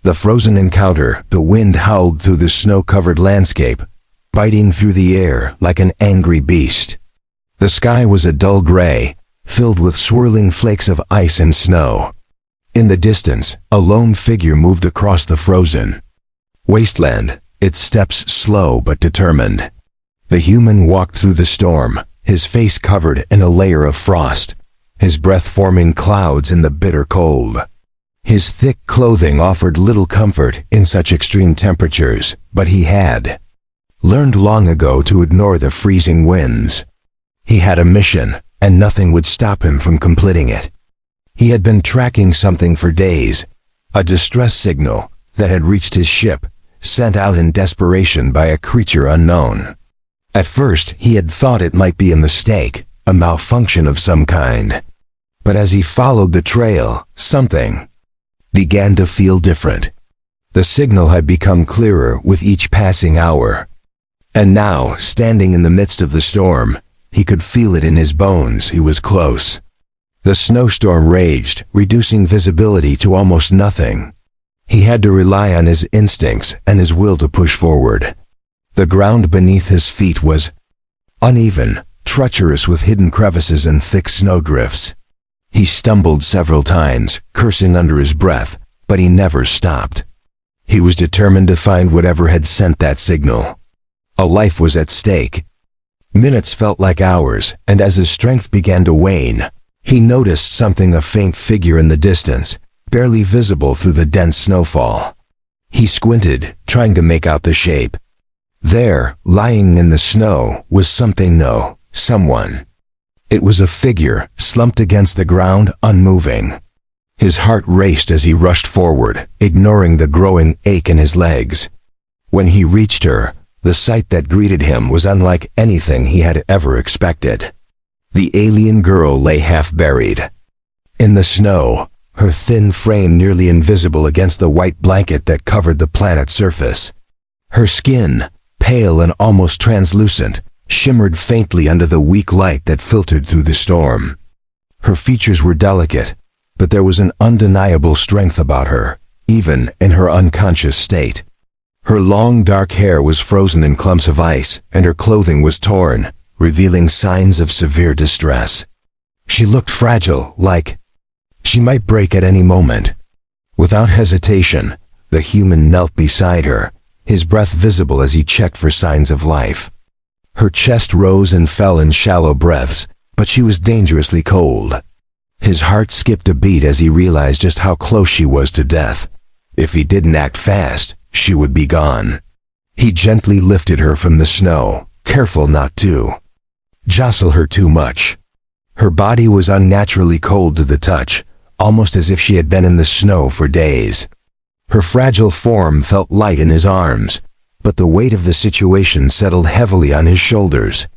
The frozen encounter, the wind howled through the snow-covered landscape, biting through the air like an angry beast. The sky was a dull gray, filled with swirling flakes of ice and snow. In the distance, a lone figure moved across the frozen wasteland, its steps slow but determined. The human walked through the storm, his face covered in a layer of frost, his breath forming clouds in the bitter cold. His thick clothing offered little comfort in such extreme temperatures, but he had learned long ago to ignore the freezing winds. He had a mission, and nothing would stop him from completing it. He had been tracking something for days, a distress signal that had reached his ship, sent out in desperation by a creature unknown. At first, he had thought it might be a mistake, a malfunction of some kind. But as he followed the trail, something began to feel different. The signal had become clearer with each passing hour. And now, standing in the midst of the storm, he could feel it in his bones. He was close. The snowstorm raged, reducing visibility to almost nothing. He had to rely on his instincts and his will to push forward. The ground beneath his feet was uneven, treacherous with hidden crevices and thick snowdrifts. He stumbled several times, cursing under his breath, but he never stopped. He was determined to find whatever had sent that signal. A life was at stake. Minutes felt like hours, and as his strength began to wane, he noticed something, a faint figure in the distance, barely visible through the dense snowfall. He squinted, trying to make out the shape. There, lying in the snow, was someone. It was a figure, slumped against the ground, unmoving. His heart raced as he rushed forward, ignoring the growing ache in his legs. When he reached her, the sight that greeted him was unlike anything he had ever expected. The alien girl lay half-buried in the snow, her thin frame nearly invisible against the white blanket that covered the planet's surface. Her skin, pale and almost translucent, shimmered faintly under the weak light that filtered through the storm. Her features were delicate, but there was an undeniable strength about her, even in her unconscious state. Her long dark hair was frozen in clumps of ice, and her clothing was torn, revealing signs of severe distress. She looked fragile, like she might break at any moment. Without hesitation, the human knelt beside her, his breath visible as he checked for signs of life. Her chest rose and fell in shallow breaths, but she was dangerously cold. His heart skipped a beat as he realized just how close she was to death. If he didn't act fast, she would be gone. He gently lifted her from the snow, careful not to jostle her too much. Her body was unnaturally cold to the touch, almost as if she had been in the snow for days. Her fragile form felt light in his arms, but the weight of the situation settled heavily on his shoulders.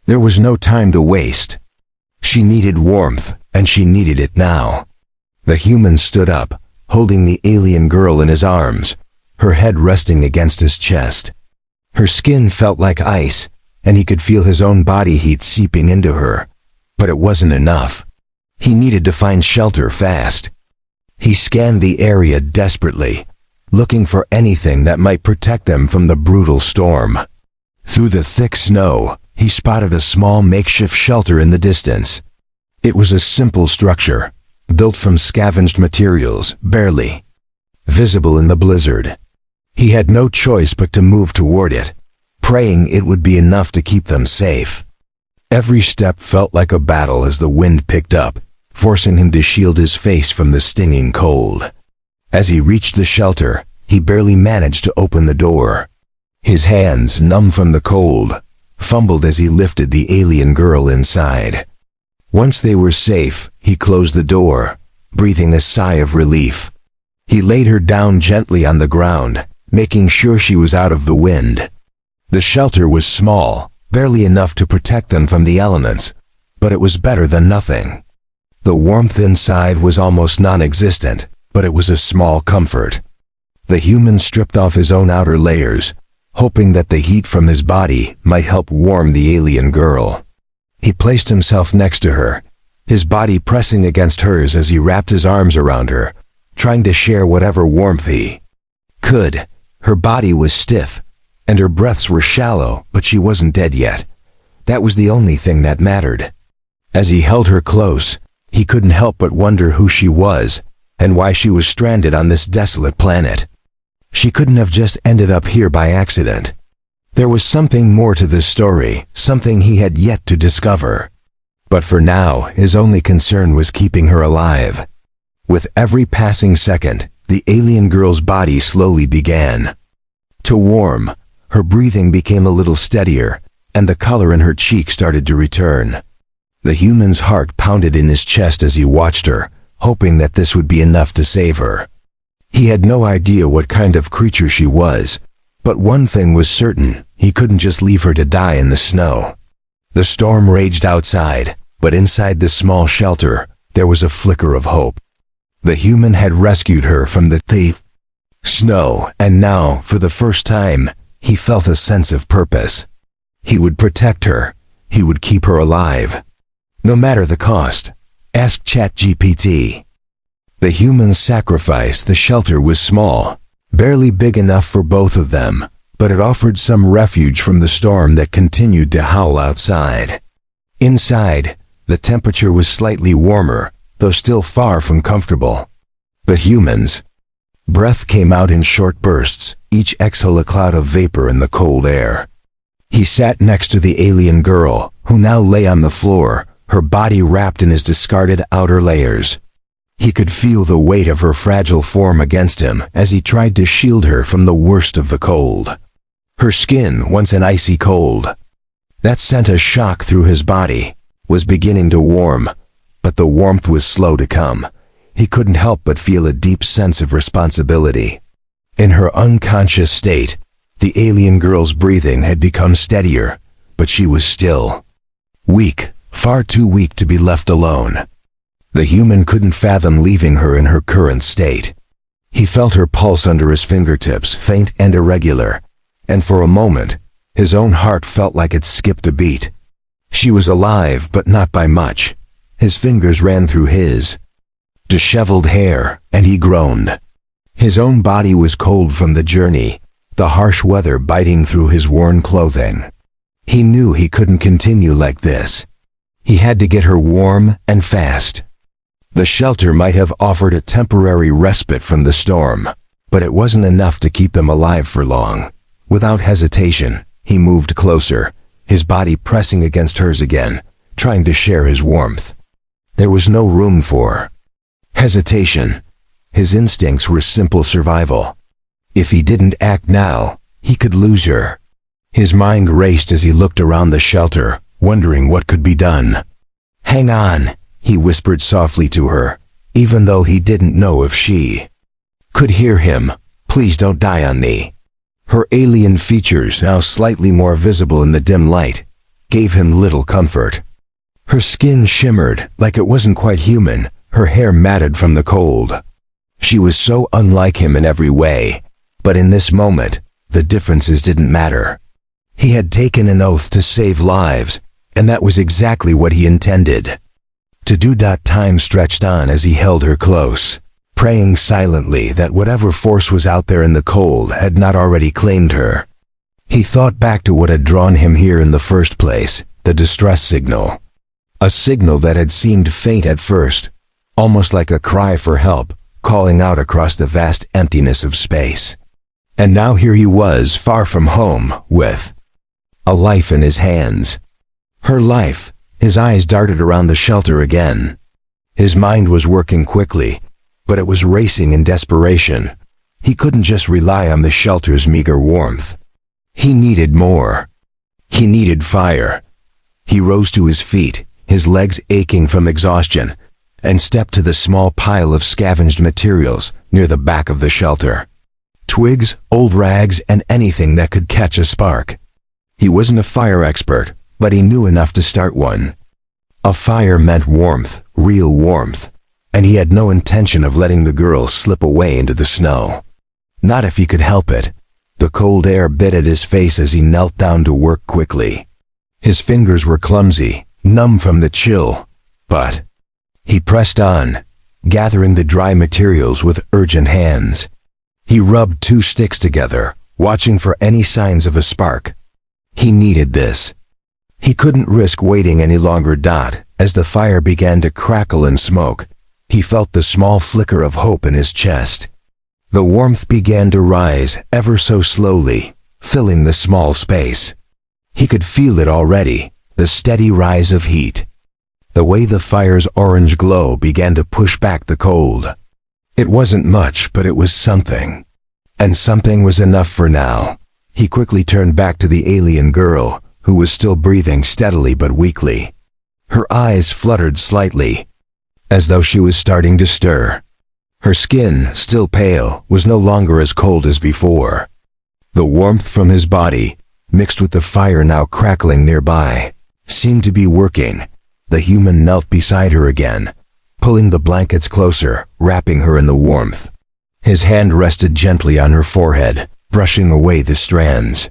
There was no time to waste. She needed warmth, and she needed it now. The human stood up, holding the alien girl in his arms, her head resting against his chest. Her skin felt like ice, and he could feel his own body heat seeping into her. But it wasn't enough. He needed to find shelter fast. He scanned the area desperately, looking for anything that might protect them from the brutal storm. Through the thick snow, he spotted a small makeshift shelter in the distance. It was a simple structure, built from scavenged materials, barely visible in the blizzard. He had no choice but to move toward it, praying it would be enough to keep them safe. Every step felt like a battle as the wind picked up, forcing him to shield his face from the stinging cold. As he reached the shelter, he barely managed to open the door. His hands, numb from the cold, fumbled as he lifted the alien girl inside. Once they were safe, he closed the door, breathing a sigh of relief. He laid her down gently on the ground, making sure she was out of the wind. The shelter was small, barely enough to protect them from the elements, but it was better than nothing. The warmth inside was almost non-existent, but it was a small comfort. The human stripped off his own outer layers, hoping that the heat from his body might help warm the alien girl. He placed himself next to her, his body pressing against hers as he wrapped his arms around her, trying to share whatever warmth he could. Her body was stiff, and her breaths were shallow, but she wasn't dead yet. That was the only thing that mattered. As he held her close, he couldn't help but wonder who she was, and why she was stranded on this desolate planet. She couldn't have just ended up here by accident. There was something more to this story, something he had yet to discover. But for now, his only concern was keeping her alive. With every passing second, the alien girl's body slowly began to warm. Her breathing became a little steadier, and the color in her cheek started to return. The human's heart pounded in his chest as he watched her, hoping that this would be enough to save her. He had no idea what kind of creature she was, but one thing was certain: he couldn't just leave her to die in the snow. The storm raged outside, but inside this small shelter, there was a flicker of hope. The human had rescued her from the thief snow, and now, for the first time, he felt a sense of purpose. He would protect her. He would keep her alive. No matter the cost. Ask ChatGPT. The human's sacrifice. The shelter was small, barely big enough for both of them, but it offered some refuge from the storm that continued to howl outside. Inside, the temperature was slightly warmer, though still far from comfortable. The human's breath came out in short bursts, each exhale a cloud of vapor in the cold air. He sat next to the alien girl, who now lay on the floor, her body wrapped in his discarded outer layers. He could feel the weight of her fragile form against him as he tried to shield her from the worst of the cold. Her skin, once an icy cold that sent a shock through his body, was beginning to warm, but the warmth was slow to come. He couldn't help but feel a deep sense of responsibility. In her unconscious state, the alien girl's breathing had become steadier, but she was still weak, far too weak to be left alone. The human couldn't fathom leaving her in her current state. He felt her pulse under his fingertips, faint and irregular, and for a moment, his own heart felt like it skipped a beat. She was alive, but not by much. His fingers ran through his disheveled hair, and he groaned. His own body was cold from the journey, the harsh weather biting through his worn clothing. He knew he couldn't continue like this. He had to get her warm and fast. The shelter might have offered a temporary respite from the storm, but it wasn't enough to keep them alive for long. Without hesitation, he moved closer, his body pressing against hers again, trying to share his warmth. There was no room for hesitation. His instincts were simple survival. If he didn't act now, he could lose her. His mind raced as he looked around the shelter, wondering what could be done. "Hang on," he whispered softly to her, even though he didn't know if she could hear him. "Please don't die on me." Her alien features, now slightly more visible in the dim light, gave him little comfort. Her skin shimmered like it wasn't quite human, her hair matted from the cold. She was so unlike him in every way, but in this moment, the differences didn't matter. He had taken an oath to save lives, and that was exactly what he intended to do. Time stretched on as he held her close, praying silently that whatever force was out there in the cold had not already claimed her. He thought back to what had drawn him here in the first place, the distress signal. A signal that had seemed faint at first, almost like a cry for help, calling out across the vast emptiness of space. And now here he was, far from home, with a life in his hands. Her life. His eyes darted around the shelter again. His mind was working quickly, but it was racing in desperation. He couldn't just rely on the shelter's meager warmth. He needed more. He needed fire. He rose to his feet, his legs aching from exhaustion, and stepped to the small pile of scavenged materials near the back of the shelter. Twigs, old rags, and anything that could catch a spark. He wasn't a fire expert, but he knew enough to start one. A fire meant warmth, real warmth, and he had no intention of letting the girl slip away into the snow. Not if he could help it. The cold air bit at his face as he knelt down to work quickly. His fingers were clumsy, numb from the chill, but he pressed on, gathering the dry materials with urgent hands. He rubbed two sticks together, watching for any signs of a spark. He needed this. He couldn't risk waiting any longer. As the fire began to crackle and smoke, he felt the small flicker of hope in his chest. The warmth began to rise ever so slowly, filling the small space. He could feel it already, the steady rise of heat. The way the fire's orange glow began to push back the cold. It wasn't much, but it was something. And something was enough for now. He quickly turned back to the alien girl, who was still breathing steadily but weakly. Her eyes fluttered slightly, as though she was starting to stir. Her skin, still pale, was no longer as cold as before. The warmth from his body, mixed with the fire now crackling nearby, seemed to be working. The human knelt beside her again, pulling the blankets closer, wrapping her in the warmth. His hand rested gently on her forehead, brushing away the strands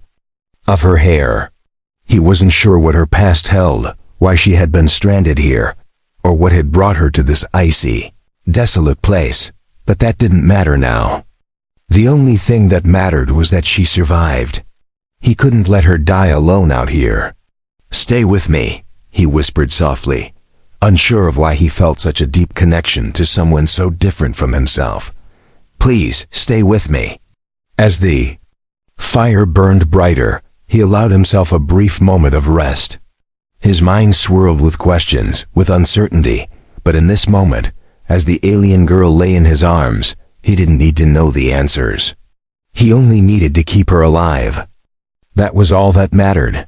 of her hair. He wasn't sure what her past held, why she had been stranded here, or what had brought her to this icy, desolate place, but that didn't matter now. The only thing that mattered was that she survived. He couldn't let her die alone out here. "Stay with me," he whispered softly, unsure of why he felt such a deep connection to someone so different from himself. "Please, stay with me." As the fire burned brighter, he allowed himself a brief moment of rest. His mind swirled with questions, with uncertainty, but in this moment, as the alien girl lay in his arms, he didn't need to know the answers. He only needed to keep her alive. That was all that mattered.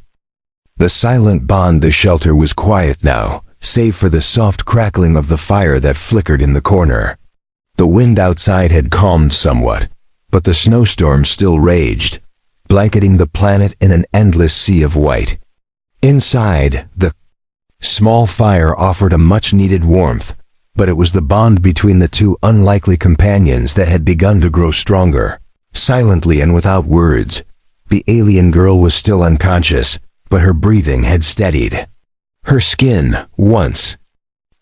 The silent bond the shelter was quiet now, save for the soft crackling of the fire that flickered in the corner. The wind outside had calmed somewhat, but the snowstorm still raged, blanketing the planet in an endless sea of white. Inside, the small fire offered a much-needed warmth, but it was the bond between the two unlikely companions that had begun to grow stronger. Silently and without words, the alien girl was still unconscious, but her breathing had steadied. Her skin, once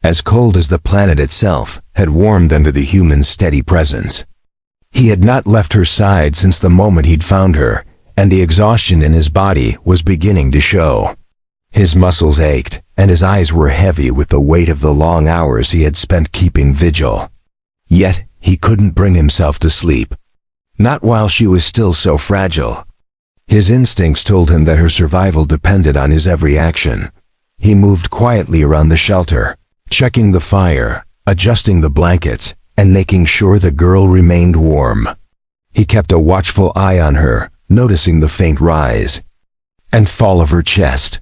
as cold as the planet itself, had warmed under the human's steady presence. He had not left her side since the moment he'd found her, and the exhaustion in his body was beginning to show. His muscles ached, and his eyes were heavy with the weight of the long hours he had spent keeping vigil. Yet, he couldn't bring himself to sleep. Not while she was still so fragile. His instincts told him that her survival depended on his every action. He moved quietly around the shelter, checking the fire, adjusting the blankets, and making sure the girl remained warm. He kept a watchful eye on her, noticing the faint rise and fall of her chest.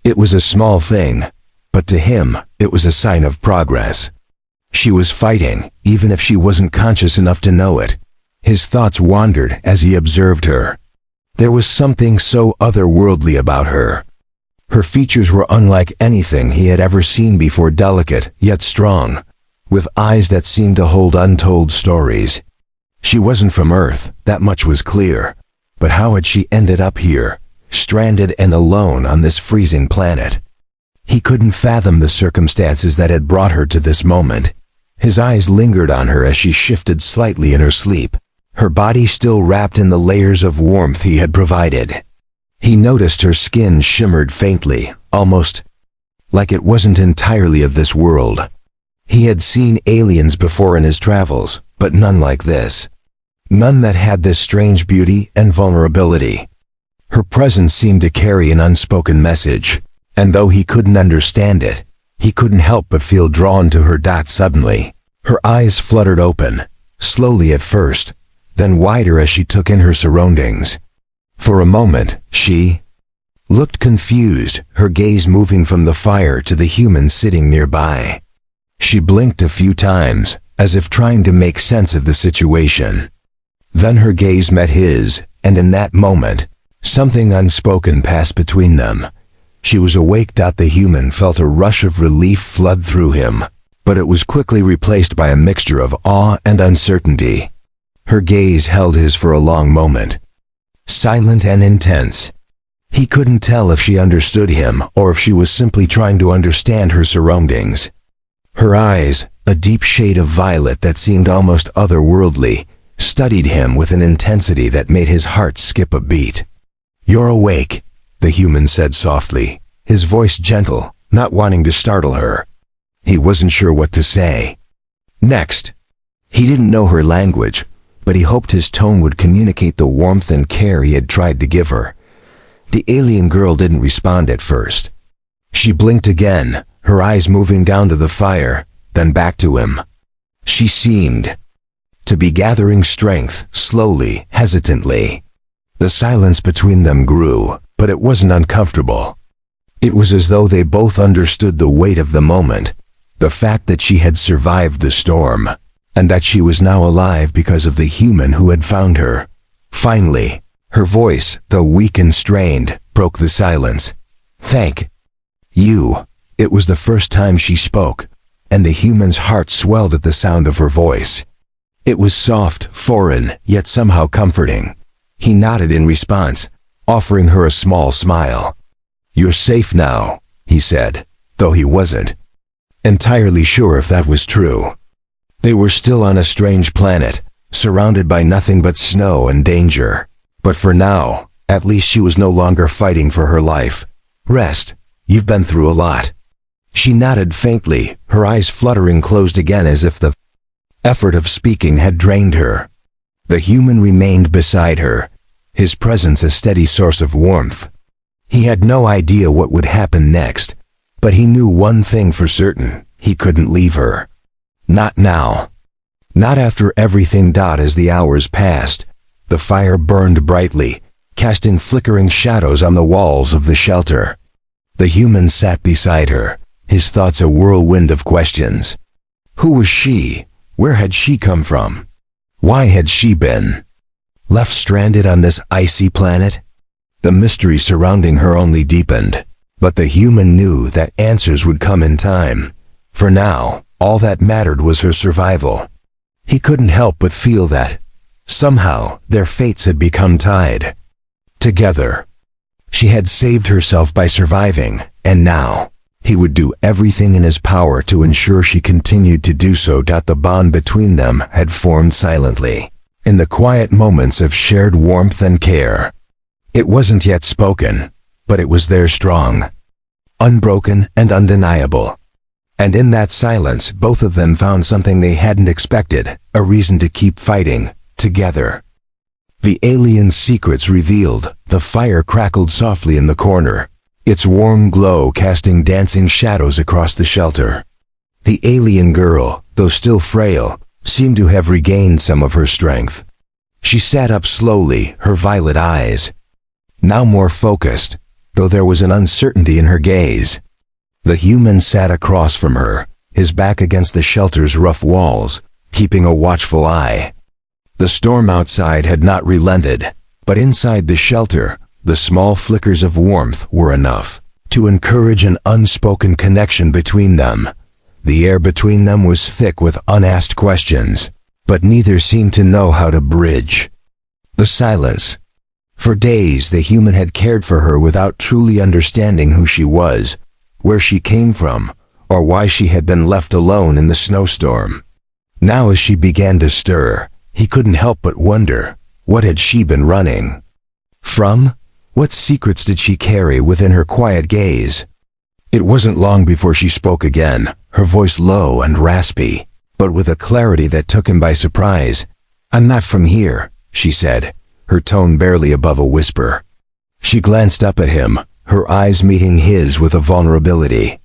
It was a small thing, but to him, it was a sign of progress. She was fighting, even if she wasn't conscious enough to know it. His thoughts wandered as he observed her. There was something so otherworldly about her. Her features were unlike anything he had ever seen before, delicate, yet strong, with eyes that seemed to hold untold stories. She wasn't from Earth, that much was clear, but how had she ended up here, stranded and alone on this freezing planet? He couldn't fathom the circumstances that had brought her to this moment. His eyes lingered on her as she shifted slightly in her sleep, her body still wrapped in the layers of warmth he had provided. He noticed her skin shimmered faintly, almost like it wasn't entirely of this world. He had seen aliens before in his travels, but none like this. None that had this strange beauty and vulnerability. Her presence seemed to carry an unspoken message, and though he couldn't understand it, he couldn't help but feel drawn to her. Suddenly, her eyes fluttered open, slowly at first, then wider as she took in her surroundings. For a moment, she looked confused, her gaze moving from the fire to the human sitting nearby. She blinked a few times, as if trying to make sense of the situation. Then her gaze met his, and in that moment, something unspoken passed between them. She was awake. The human felt a rush of relief flood through him, but it was quickly replaced by a mixture of awe and uncertainty. Her gaze held his for a long moment, silent and intense. He couldn't tell if she understood him or if she was simply trying to understand her surroundings. Her eyes, a deep shade of violet that seemed almost otherworldly, studied him with an intensity that made his heart skip a beat. "You're awake," the human said softly, his voice gentle, not wanting to startle her. He wasn't sure what to say. Next, he didn't know her language, but he hoped his tone would communicate the warmth and care he had tried to give her. The alien girl didn't respond at first. She blinked again, her eyes moving down to the fire, then back to him. She seemed to be gathering strength, slowly, hesitantly. The silence between them grew, but it wasn't uncomfortable. It was as though they both understood the weight of the moment, the fact that she had survived the storm, and that she was now alive because of the human who had found her. Finally, her voice, though weak and strained, broke the silence. "Thank you." It was the first time she spoke, and the human's heart swelled at the sound of her voice. It was soft, foreign, yet somehow comforting. He nodded in response, offering her a small smile. "You're safe now," he said, though he wasn't entirely sure if that was true. They were still on a strange planet, surrounded by nothing but snow and danger. But for now, at least she was no longer fighting for her life. "Rest. You've been through a lot." She nodded faintly, her eyes fluttering closed again as if the effort of speaking had drained her. The human remained beside her, his presence a steady source of warmth. He had no idea what would happen next, but he knew one thing for certain: he couldn't leave her. Not now. Not after everything. As the hours passed, the fire burned brightly, casting flickering shadows on the walls of the shelter. The human sat beside her, his thoughts a whirlwind of questions. Who was she? Where had she come from? Why had she been left stranded on this icy planet? The mystery surrounding her only deepened, but the human knew that answers would come in time. For now, all that mattered was her survival. He couldn't help but feel that, somehow, their fates had become tied together. She had saved herself by surviving, and now, he would do everything in his power to ensure she continued to do so. The bond between them had formed silently, in the quiet moments of shared warmth and care. It wasn't yet spoken, but it was there, strong, unbroken, and undeniable. And in that silence, both of them found something they hadn't expected, a reason to keep fighting, together. The alien's secrets revealed, the fire crackled softly in the corner, its warm glow casting dancing shadows across the shelter. The alien girl, though still frail, seemed to have regained some of her strength. She sat up slowly, her violet eyes now more focused, though there was an uncertainty in her gaze. The human sat across from her, his back against the shelter's rough walls, keeping a watchful eye. The storm outside had not relented, but inside the shelter, the small flickers of warmth were enough to encourage an unspoken connection between them. The air between them was thick with unasked questions, but neither seemed to know how to bridge the silence. For days the human had cared for her without truly understanding who she was, where she came from, or why she had been left alone in the snowstorm. Now as she began to stir, he couldn't help but wonder, what had she been running from? What secrets did she carry within her quiet gaze? It wasn't long before she spoke again, her voice low and raspy, but with a clarity that took him by surprise. "I'm not from here," she said, her tone barely above a whisper. She glanced up at him, her eyes meeting his with a vulnerability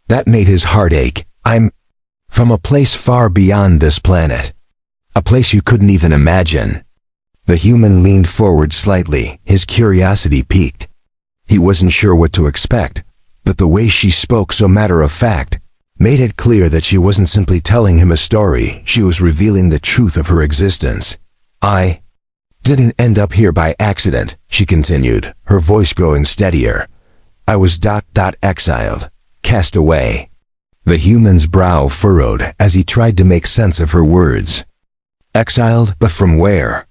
that made his heart ache. "I'm from a place far beyond this planet. A place you couldn't even imagine." The human leaned forward slightly, his curiosity piqued. He wasn't sure what to expect, but the way she spoke so matter-of-fact made it clear that she wasn't simply telling him a story, she was revealing the truth of her existence. "I didn't end up here by accident," she continued, her voice growing steadier. "I was exiled, cast away." The human's brow furrowed as he tried to make sense of her words. Exiled, but from where?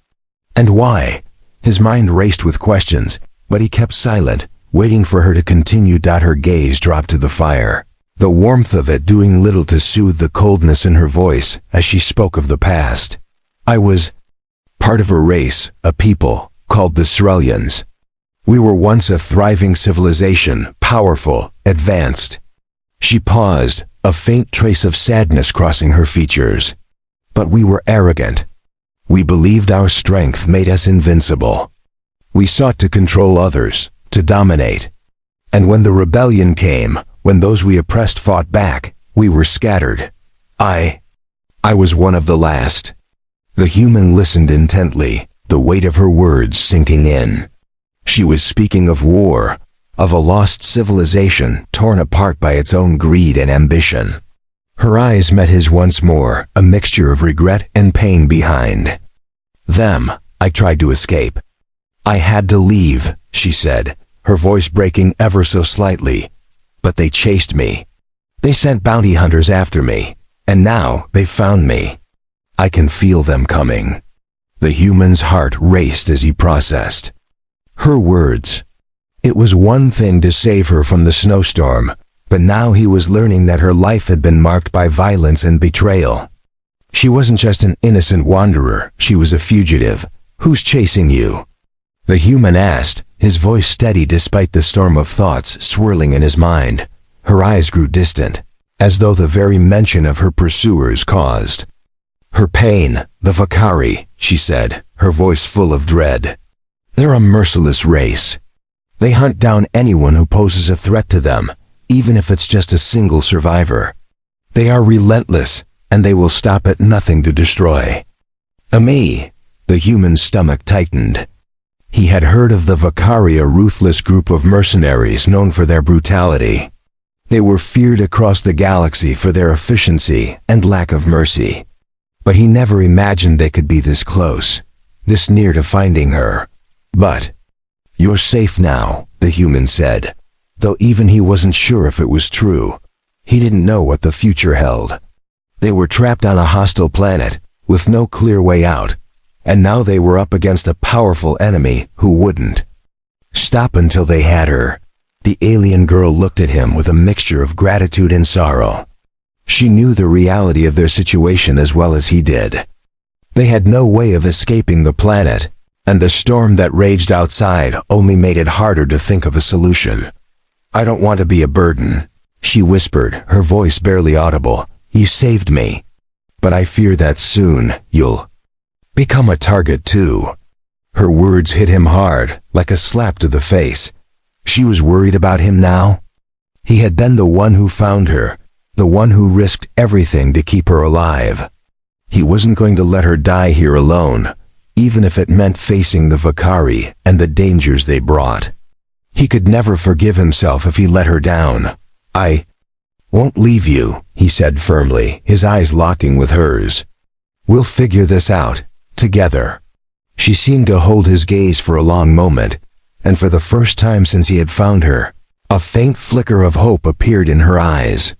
And why? His mind raced with questions, but he kept silent, waiting for her to continue. Her gaze dropped to the fire, the warmth of it doing little to soothe the coldness in her voice as she spoke of the past. "I was part of a race, a people, called the Ceruleans. We were once a thriving civilization, powerful, advanced. She paused, a faint trace of sadness crossing her features. But we were arrogant. We believed our strength made us invincible. We sought to control others, to dominate. And when the rebellion came, when those we oppressed fought back, we were scattered. I was one of the last. The human listened intently, the weight of her words sinking in. She was speaking of war, of a lost civilization torn apart by its own greed and ambition. Her eyes met his once more, a mixture of regret and pain behind them. I tried to escape. I had to leave, she said, her voice breaking ever so slightly. But they chased me. They sent bounty hunters after me, and now they've found me. I can feel them coming. The human's heart raced as he processed her words. It was one thing to save her from the snowstorm, but now he was learning that her life had been marked by violence and betrayal. She wasn't just an innocent wanderer, she was a fugitive. Who's chasing you? The human asked, his voice steady despite the storm of thoughts swirling in his mind. Her eyes grew distant, as though the very mention of her pursuers caused her pain. The Vakari, she said, her voice full of dread. They're a merciless race. They hunt down anyone who poses a threat to them, even if it's just a single survivor. They are relentless, and they will stop at nothing to destroy. Me, the human's stomach tightened. He had heard of the Vakari, a ruthless group of mercenaries known for their brutality. They were feared across the galaxy for their efficiency and lack of mercy. But he never imagined they could be this close, this near to finding her. But you're safe now, the human said, though even he wasn't sure if it was true. He didn't know what the future held. They were trapped on a hostile planet, with no clear way out, and now they were up against a powerful enemy who wouldn't stop until they had her. The alien girl looked at him with a mixture of gratitude and sorrow. She knew the reality of their situation as well as he did. They had no way of escaping the planet, and the storm that raged outside only made it harder to think of a solution. I don't want to be a burden, she whispered, her voice barely audible. You saved me. But I fear that soon, you'll become a target too. Her words hit him hard, like a slap to the face. She was worried about him now. He had been the one who found her, the one who risked everything to keep her alive. He wasn't going to let her die here alone, even if it meant facing the Vakari and the dangers they brought. He could never forgive himself if he let her down. I won't leave you, he said firmly, his eyes locking with hers. We'll figure this out, together. She seemed to hold his gaze for a long moment, and for the first time since he had found her, a faint flicker of hope appeared in her eyes.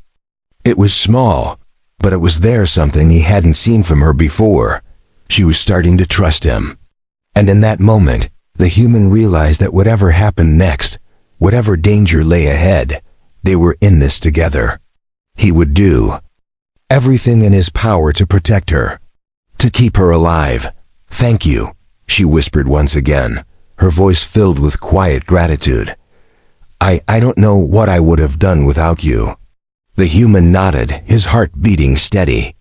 It was small, but it was there, something he hadn't seen from her before. She was starting to trust him. And in that moment, the human realized that whatever happened next, whatever danger lay ahead, they were in this together. He would do everything in his power to protect her, to keep her alive. Thank you, she whispered once again, her voice filled with quiet gratitude. I don't know what I would have done without you. The human nodded, his heart beating steady.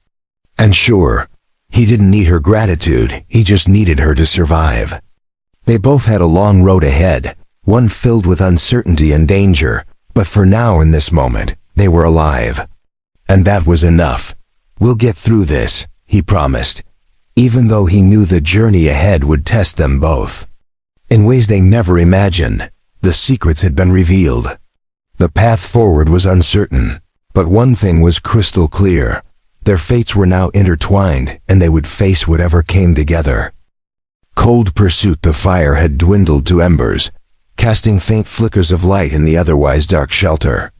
And sure, he didn't need her gratitude, he just needed her to survive. They both had a long road ahead, one filled with uncertainty and danger, but for now in this moment, they were alive. And that was enough. We'll get through this, he promised, even though he knew the journey ahead would test them both. In ways they never imagined, the secrets had been revealed. The path forward was uncertain, but one thing was crystal clear. Their fates were now intertwined, and they would face whatever came together. Cold pursuit. The fire had dwindled to embers, casting faint flickers of light in the otherwise dark shelter.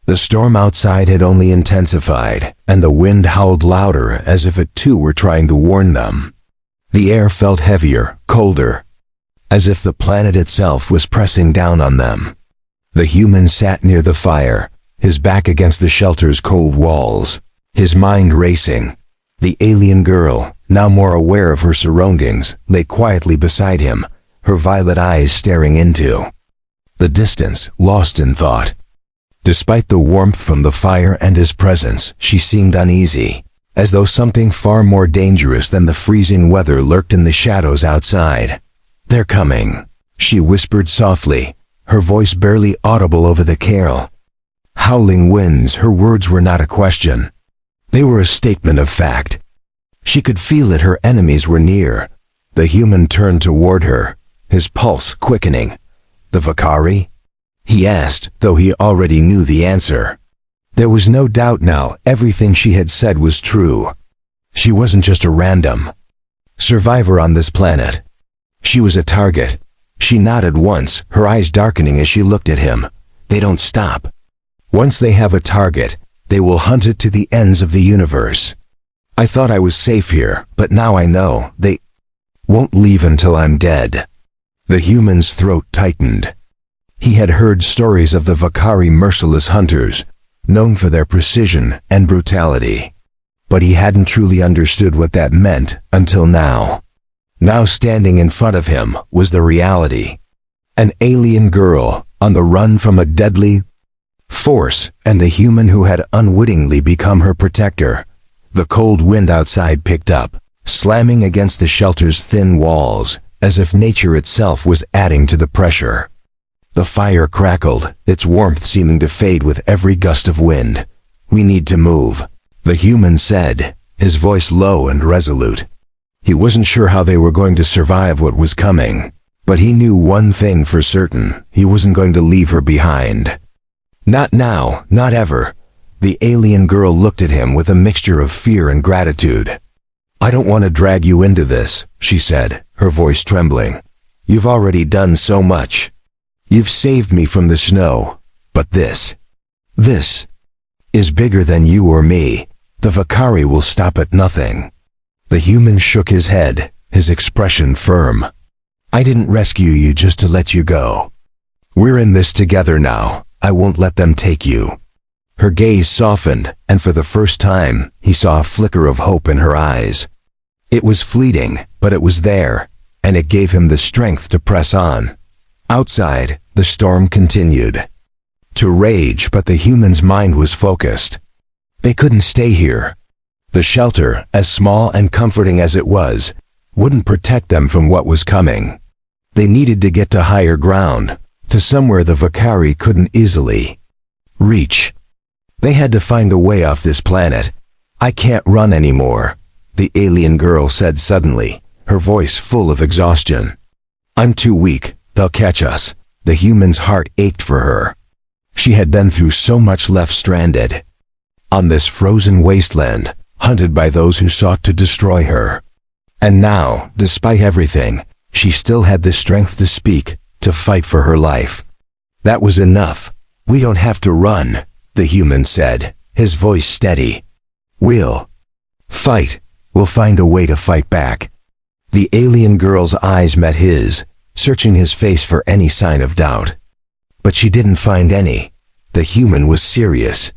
The storm outside had only intensified, and the wind howled louder as if it too were trying to warn them. The air felt heavier, colder, as if the planet itself was pressing down on them. The human sat near the fire, his back against the shelter's cold walls, his mind racing. The alien girl, now more aware of her surroundings, lay quietly beside him, her violet eyes staring into the distance, lost in thought. Despite the warmth from the fire and his presence, she seemed uneasy, as though something far more dangerous than the freezing weather lurked in the shadows outside. "They're coming," she whispered softly, her voice barely audible over the gale. Howling winds, her words were not a question. They were a statement of fact. She could feel it, her enemies were near. The human turned toward her, his pulse quickening. "The Vakari?" he asked, though he already knew the answer. There was no doubt now, everything she had said was true. She wasn't just a random survivor on this planet. She was a target. She nodded once, her eyes darkening as she looked at him. "They don't stop. Once they have a target, they will hunt it to the ends of the universe. I thought I was safe here, but now I know they won't leave until I'm dead." The human's throat tightened. He had heard stories of the Vakari, merciless hunters, known for their precision and brutality. But he hadn't truly understood what that meant until now. Now standing in front of him was the reality. An alien girl on the run from a deadly force, and the human who had unwittingly become her protector. The cold wind outside picked up, slamming against the shelter's thin walls, as if nature itself was adding to the pressure. The fire crackled, its warmth seeming to fade with every gust of wind. "We need to move," the human said, his voice low and resolute. He wasn't sure how they were going to survive what was coming, but he knew one thing for certain: he wasn't going to leave her behind. Not now, not ever. The alien girl looked at him with a mixture of fear and gratitude. "I don't want to drag you into this," she said, her voice trembling. "You've already done so much. You've saved me from the snow, but this is bigger than you or me. The Vakari will stop at nothing." The human shook his head, his expression firm. "I didn't rescue you just to let you go. We're in this together now. I won't let them take you." Her gaze softened, and for the first time, he saw a flicker of hope in her eyes. It was fleeting, but it was there, and it gave him the strength to press on. Outside, the storm continued to rage, but the human's mind was focused. They couldn't stay here. The shelter, as small and comforting as it was, wouldn't protect them from what was coming. They needed to get to higher ground, to somewhere the Vakari couldn't easily reach. They had to find a way off this planet. "I can't run anymore," the alien girl said suddenly, her voice full of exhaustion. "I'm too weak. They'll catch us." The human's heart ached for her. She had been through so much, left stranded on this frozen wasteland, hunted by those who sought to destroy her. And now, despite everything, she still had the strength to speak, to fight for her life. "That was enough. We don't have to run," the human said, his voice steady. "We'll fight. We'll find a way to fight back." The alien girl's eyes met his, searching his face for any sign of doubt. But she didn't find any. The human was serious.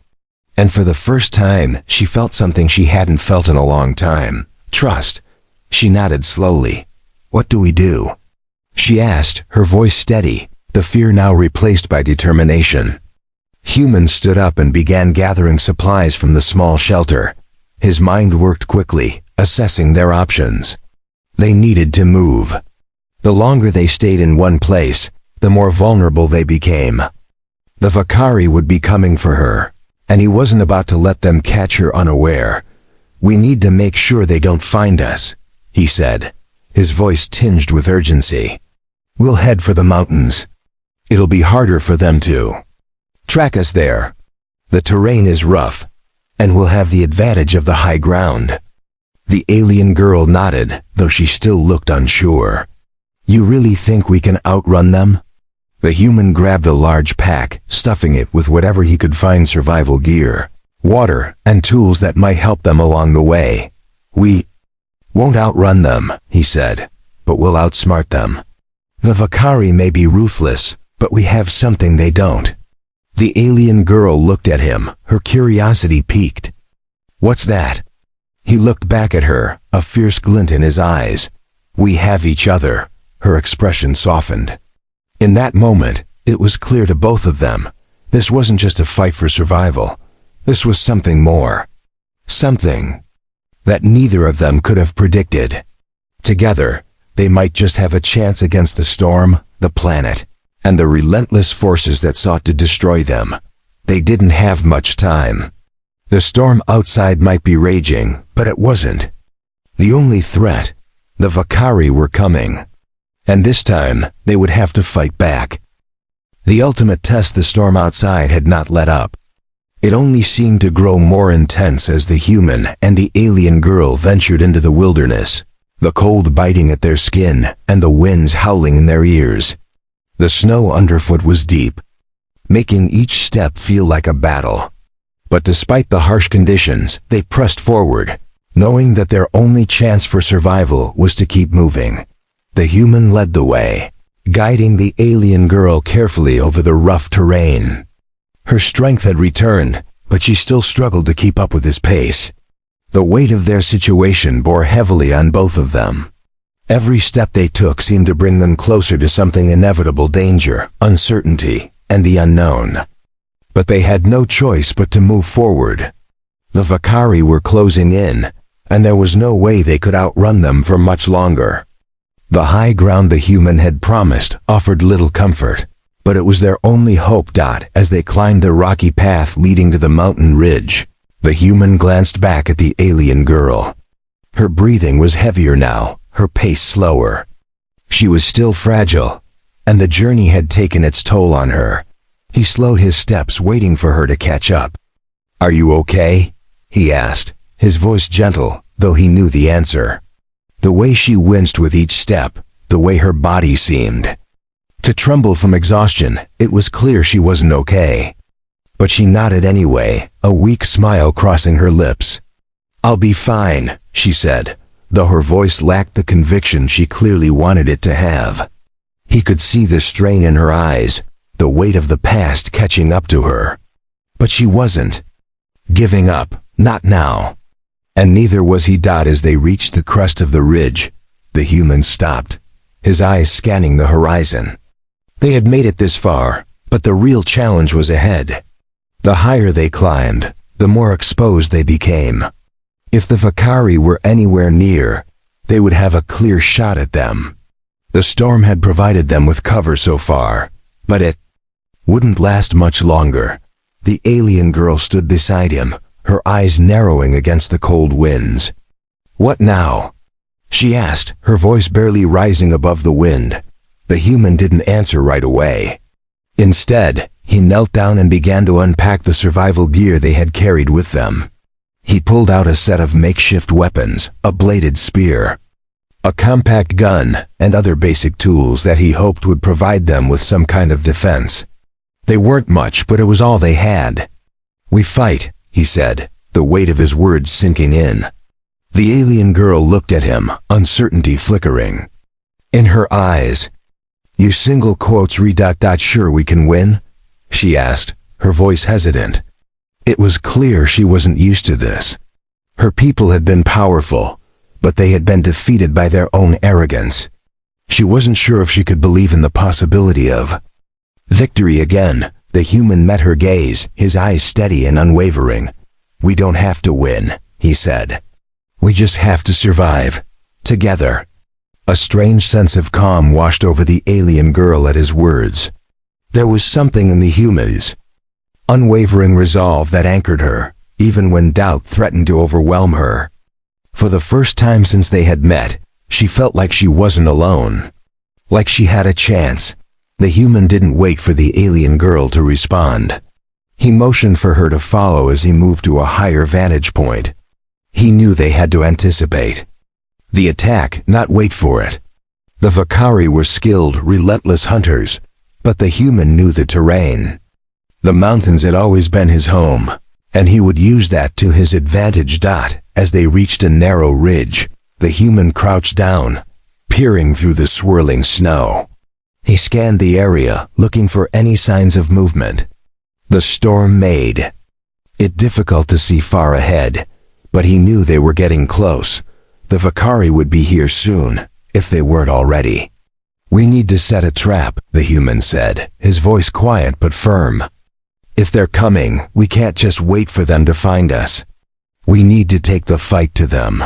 And for the first time, she felt something she hadn't felt in a long time: trust. She nodded slowly. "What do we do?" she asked, her voice steady, the fear now replaced by determination. Human stood up and began gathering supplies from the small shelter. His mind worked quickly, assessing their options. They needed to move. The longer they stayed in one place, the more vulnerable they became. The Vakari would be coming for her, and he wasn't about to let them catch her unaware. "We need to make sure they don't find us," he said, his voice tinged with urgency. "We'll head for the mountains. It'll be harder for them to track us there. The terrain is rough, and we'll have the advantage of the high ground." The alien girl nodded, though she still looked unsure. "You really think we can outrun them?" The human grabbed a large pack, stuffing it with whatever he could find: survival gear, water, and tools that might help them along the way. "We won't outrun them," he said, "but we'll outsmart them. The Vakari may be ruthless, but we have something they don't." The alien girl looked at him, her curiosity piqued. "What's that?" He looked back at her, a fierce glint in his eyes. "We have each other." Her expression softened. In that moment, it was clear to both of them. This wasn't just a fight for survival. This was something more. Something that neither of them could have predicted. Together, they might just have a chance against the storm, the planet, and the relentless forces that sought to destroy them. They didn't have much time. The storm outside might be raging, but it wasn't. The only threat, the Vakari, were coming. And this time, they would have to fight back. The ultimate test, the storm outside had not let up. It only seemed to grow more intense as the human and the alien girl ventured into the wilderness, the cold biting at their skin and the winds howling in their ears. The snow underfoot was deep, making each step feel like a battle. But despite the harsh conditions, they pressed forward, knowing that their only chance for survival was to keep moving. The human led the way, guiding the alien girl carefully over the rough terrain. Her strength had returned, but she still struggled to keep up with his pace. The weight of their situation bore heavily on both of them. Every step they took seemed to bring them closer to something inevitable: danger, uncertainty, and the unknown. But they had no choice but to move forward. The Vakari were closing in, and there was no way they could outrun them for much longer. The high ground the human had promised offered little comfort, but it was their only hope. As they climbed the rocky path leading to the mountain ridge, the human glanced back at the alien girl. Her breathing was heavier now, her pace slower. She was still fragile, and the journey had taken its toll on her. He slowed his steps, waiting for her to catch up. "Are you okay?" he asked, his voice gentle, though he knew the answer. The way she winced with each step, the way her body seemed to tremble from exhaustion, it was clear she wasn't okay. But she nodded anyway, a weak smile crossing her lips. "I'll be fine," she said, though her voice lacked the conviction she clearly wanted it to have. He could see the strain in her eyes, the weight of the past catching up to her. But she wasn't giving up, not now. And neither was he. As they reached the crest of the ridge, the human stopped, his eyes scanning the horizon. They had made it this far, but the real challenge was ahead. The higher they climbed, the more exposed they became. If the Vakari were anywhere near, they would have a clear shot at them. The storm had provided them with cover so far, but it wouldn't last much longer. The alien girl stood beside him, her eyes narrowing against the cold winds. "What now?" she asked, her voice barely rising above the wind. The human didn't answer right away. Instead, he knelt down and began to unpack the survival gear they had carried with them. He pulled out a set of makeshift weapons, a bladed spear, a compact gun, and other basic tools that he hoped would provide them with some kind of defense. They weren't much, but it was all they had. "We fight," he said, the weight of his words sinking in. The alien girl looked at him, uncertainty flickering in her eyes. "You single quotes read ... sure we can win?" she asked, her voice hesitant. It was clear she wasn't used to this. Her people had been powerful, but they had been defeated by their own arrogance. She wasn't sure if she could believe in the possibility of victory again. The human met her gaze, his eyes steady and unwavering. "We don't have to win," he said. "We just have to survive. Together." A strange sense of calm washed over the alien girl at his words. There was something in the human's unwavering resolve that anchored her, even when doubt threatened to overwhelm her. For the first time since they had met, she felt like she wasn't alone. Like she had a chance. The human didn't wait for the alien girl to respond. He motioned for her to follow as he moved to a higher vantage point. He knew they had to anticipate the attack, not wait for it. The Vakari were skilled, relentless hunters, but the human knew the terrain. The mountains had always been his home, and he would use that to his advantage. As they reached a narrow ridge, the human crouched down, peering through the swirling snow. He scanned the area, looking for any signs of movement. The storm made it difficult to see far ahead, But he knew they were getting close. The Vakari would be here soon, if they weren't already. "We need to set a trap," the human said, his voice quiet but firm. "If they're coming, we can't just wait for them to find us. We need to take the fight to them."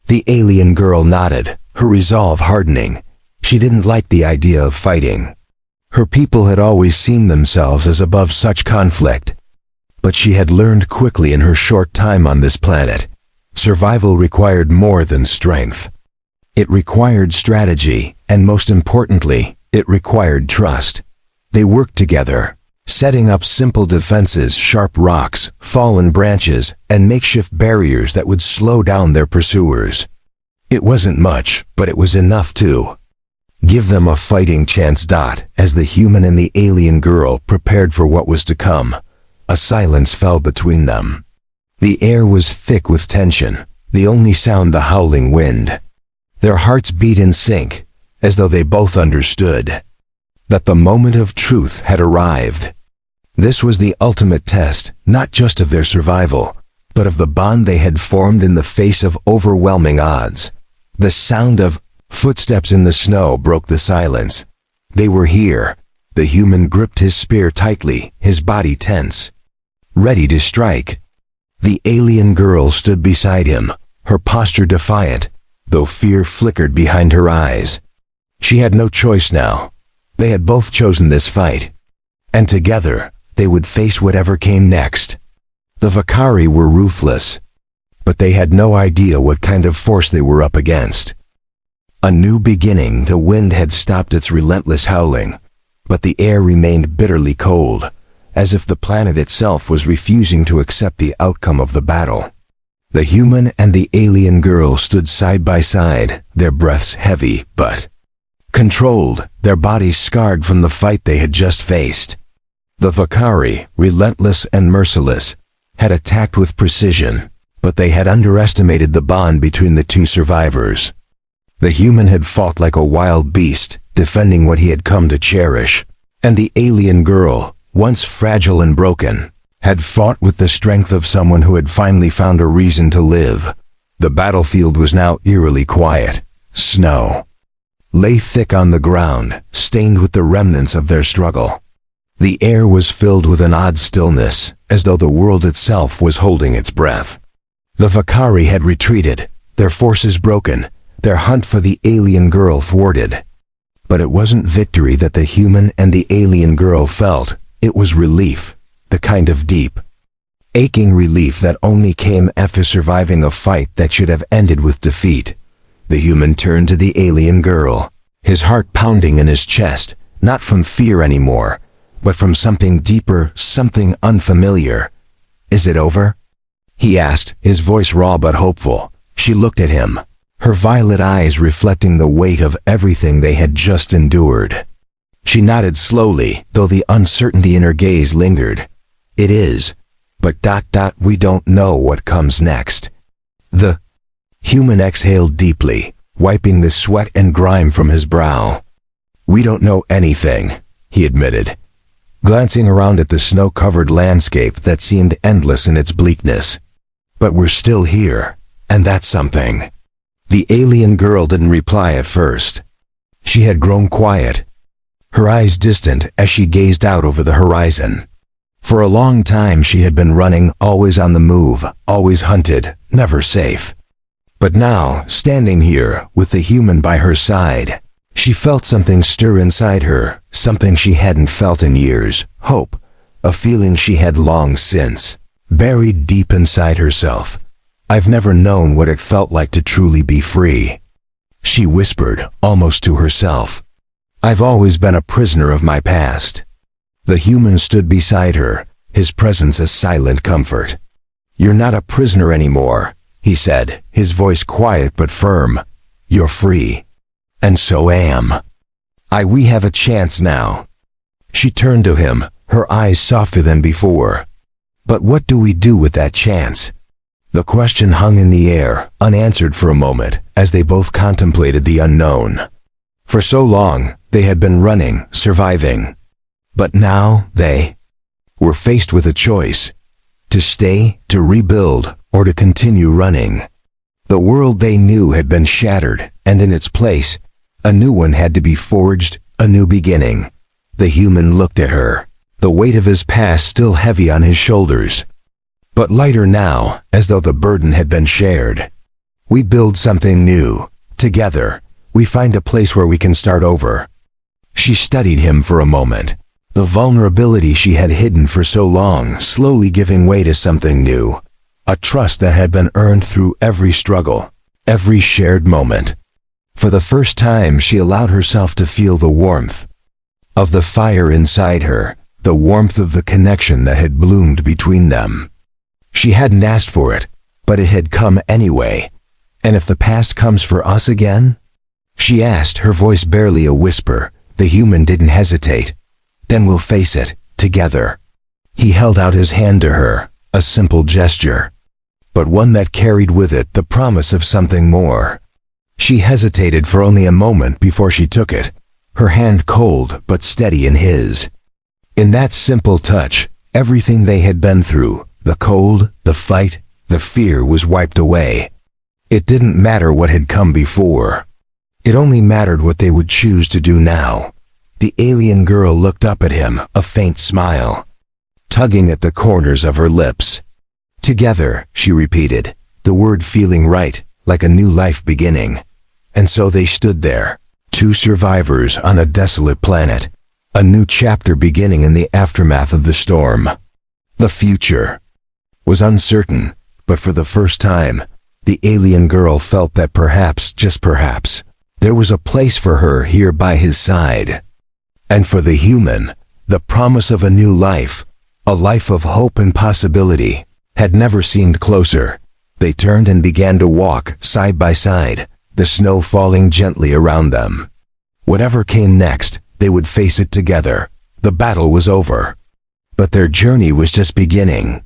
The alien girl nodded, her resolve hardening. She didn't like the idea of fighting. Her people had always seen themselves as above such conflict. But she had learned quickly in her short time on this planet. Survival required more than strength. It required strategy, and most importantly, it required trust. They worked together, setting up simple defenses, sharp rocks, fallen branches, and makeshift barriers that would slow down their pursuers. It wasn't much, but it was enough to give them a fighting chance. As the human and the alien girl prepared for what was to come, a silence fell between them. The air was thick with tension, the only sound the howling wind. Their hearts beat in sync, as though they both understood that the moment of truth had arrived. This was the ultimate test, not just of their survival, but of the bond they had formed in the face of overwhelming odds. The sound of footsteps in the snow broke the silence. They were here. The human gripped his spear tightly, his body tense, ready to strike. The alien girl stood beside him, her posture defiant, though fear flickered behind her eyes. She had no choice now. They had both chosen this fight, and together they would face whatever came next. The Vakari were ruthless, but they had no idea what kind of force they were up against. A new beginning. The wind had stopped its relentless howling, but the air remained bitterly cold, as if the planet itself was refusing to accept the outcome of the battle. The human and the alien girl stood side by side, their breaths heavy but controlled, their bodies scarred from the fight they had just faced. The Vakari, relentless and merciless, had attacked with precision, but they had underestimated the bond between the two survivors. The human had fought like a wild beast, defending what he had come to cherish, and the alien girl, once fragile and broken, had fought with the strength of someone who had finally found a reason to live. The battlefield was now eerily quiet. Snow lay thick on the ground, stained with the remnants of their struggle. The air was filled with an odd stillness, as though the world itself was holding its breath. The Vakari had retreated, their forces broken, their hunt for the alien girl thwarted. But it wasn't victory that the human and the alien girl felt. It was relief, the kind of deep, aching relief that only came after surviving a fight that should have ended with defeat. The human turned to the alien girl, his heart pounding in his chest, not from fear anymore, but from something deeper, something unfamiliar. "Is it over?" he asked, his voice raw but hopeful. She looked at him, her violet eyes reflecting the weight of everything they had just endured. She nodded slowly, though the uncertainty in her gaze lingered. "It is, but we don't know what comes next." The human exhaled deeply, wiping the sweat and grime from his brow. "We don't know anything," he admitted, glancing around at the snow-covered landscape that seemed endless in its bleakness. "But we're still here, and that's something." The alien girl didn't reply at first. She had grown quiet, her eyes distant as she gazed out over the horizon. For a long time she had been running, always on the move, always hunted, never safe. But now, standing here, with the human by her side, she felt something stir inside her, something she hadn't felt in years, hope, a feeling she had long since buried deep inside herself. "I've never known what it felt like to truly be free," she whispered, almost to herself. "I've always been a prisoner of my past." The human stood beside her, his presence a silent comfort. "You're not a prisoner anymore," he said, his voice quiet but firm. "You're free. And so am I. We have a chance now." She turned to him, her eyes softer than before. "But what do we do with that chance?" The question hung in the air, unanswered for a moment, as they both contemplated the unknown. For so long, they had been running, surviving. But now, they were faced with a choice: to stay, to rebuild, or to continue running. The world they knew had been shattered, and in its place, a new one had to be forged, a new beginning. The human looked at her, the weight of his past still heavy on his shoulders, but lighter now, as though the burden had been shared. We build something new. Together, we find a place where we can start over. She studied him for a moment, the vulnerability she had hidden for so long slowly giving way to something new, a trust that had been earned through every struggle, every shared moment. For the first time, she allowed herself to feel the warmth of the fire inside her, the warmth of the connection that had bloomed between them. She hadn't asked for it, but it had come anyway. And if the past comes for us again? She asked, her voice barely a whisper. The human didn't hesitate. Then we'll face it, together. He held out his hand to her, a simple gesture, but one that carried with it the promise of something more. She hesitated for only a moment before she took it, her hand cold but steady in his. In that simple touch, everything they had been through, the cold, the fight, the fear was wiped away. It didn't matter what had come before. It only mattered what they would choose to do now. The alien girl looked up at him, a faint smile tugging at the corners of her lips. Together, she repeated, the word feeling right, like a new life beginning. And so they stood there, two survivors on a desolate planet, a new chapter beginning in the aftermath of the storm. The future was uncertain, but for the first time, the alien girl felt that perhaps, just perhaps, there was a place for her here by his side. And for the human, the promise of a new life, a life of hope and possibility, had never seemed closer. They turned and began to walk side by side, the snow falling gently around them. Whatever came next, they would face it together. The battle was over. But their journey was just beginning.